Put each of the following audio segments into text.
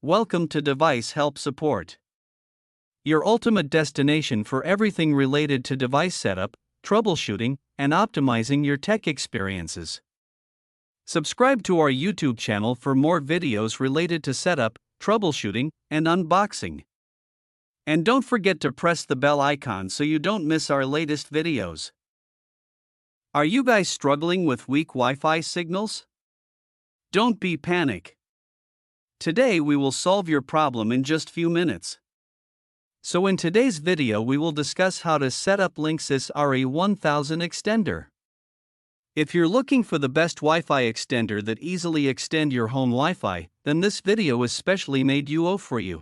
Welcome to Device Help Support, your ultimate destination for everything related to device setup, troubleshooting, and optimizing your tech experiences. Subscribe to our YouTube channel for more videos related to setup, troubleshooting, and unboxing. And don't forget to press the bell icon so you don't miss our latest videos. Are you guys struggling with weak Wi-Fi signals? Don't be panic. Today we will solve your problem in just few minutes. So in today's video we will discuss how to set up Linksys RE1000 extender. If you're looking for the best Wi-Fi extender that easily extend your home Wi-Fi, then this video is specially made for you.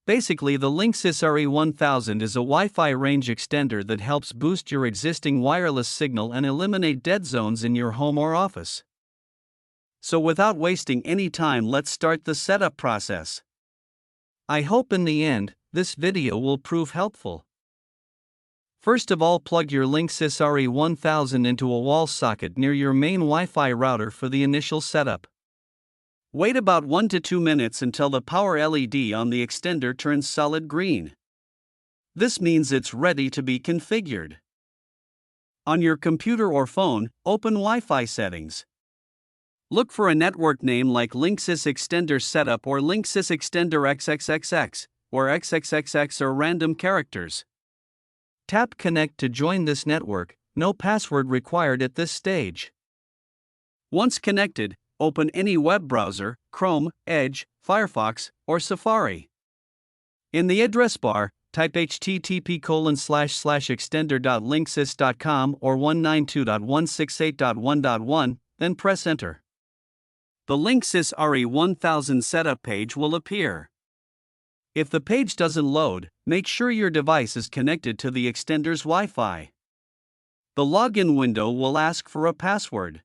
Basically, the Linksys RE1000 is a Wi-Fi range extender that helps boost your existing wireless signal and eliminate dead zones in your home or office. So without wasting any time, let's start the setup process. I hope in the end, this video will prove helpful. First of all, plug your Linksys RE1000 into a wall socket near your main Wi-Fi router for the initial setup. Wait about 1 to 2 minutes until the power LED on the extender turns solid green. This means it's ready to be configured. On your computer or phone, open Wi-Fi settings. Look for a network name like Linksys Extender Setup or Linksys Extender XXXX, where XXXX are random characters. Tap Connect to join this network, no password required at this stage. Once connected, open any web browser, Chrome, Edge, Firefox, or Safari. In the address bar, type http://extender.linksys.com or 192.168.1.1, then press Enter. The Linksys RE1000 setup page will appear. If the page doesn't load, make sure your device is connected to the extender's Wi-Fi. The login window will ask for a password.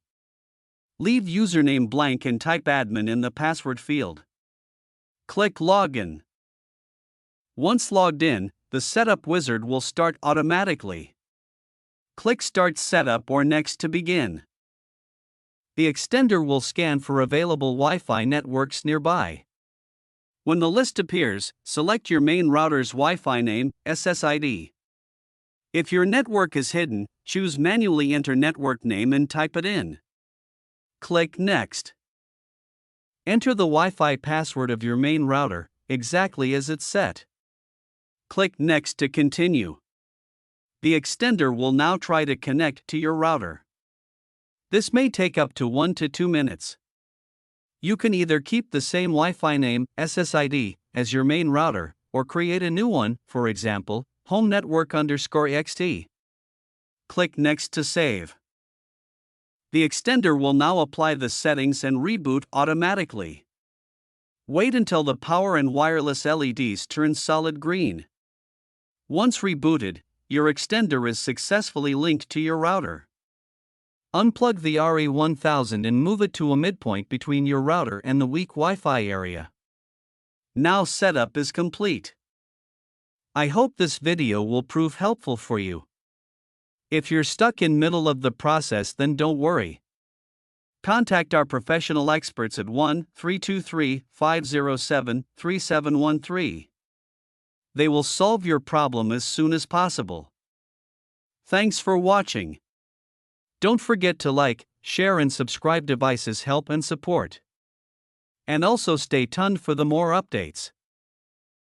Leave username blank and type admin in the password field. Click Login. Once logged in, the setup wizard will start automatically. Click Start Setup or Next to begin. The extender will scan for available Wi-Fi networks nearby. When the list appears, select your main router's Wi-Fi name, SSID. If your network is hidden, choose Manually Enter Network Name and type it in. Click Next. Enter the Wi-Fi password of your main router, exactly as it's set. Click Next to continue. The extender will now try to connect to your router. This may take up to 1 to 2 minutes. You can either keep the same Wi-Fi name, SSID, as your main router, or create a new one, for example, home network_xt. Click Next to save. The extender will now apply the settings and reboot automatically. Wait until the power and wireless LEDs turn solid green. Once rebooted, your extender is successfully linked to your router. Unplug the RE1000 and move it to a midpoint between your router and the weak Wi-Fi area. Now setup is complete. I hope this video will prove helpful for you. If you're stuck in middle of the process, then don't worry. Contact our professional experts at 1-323-507-3713. They will solve your problem as soon as possible. Thanks for watching. Don't forget to like, share and subscribe. Devices Help and Support. And also stay tuned for the more updates.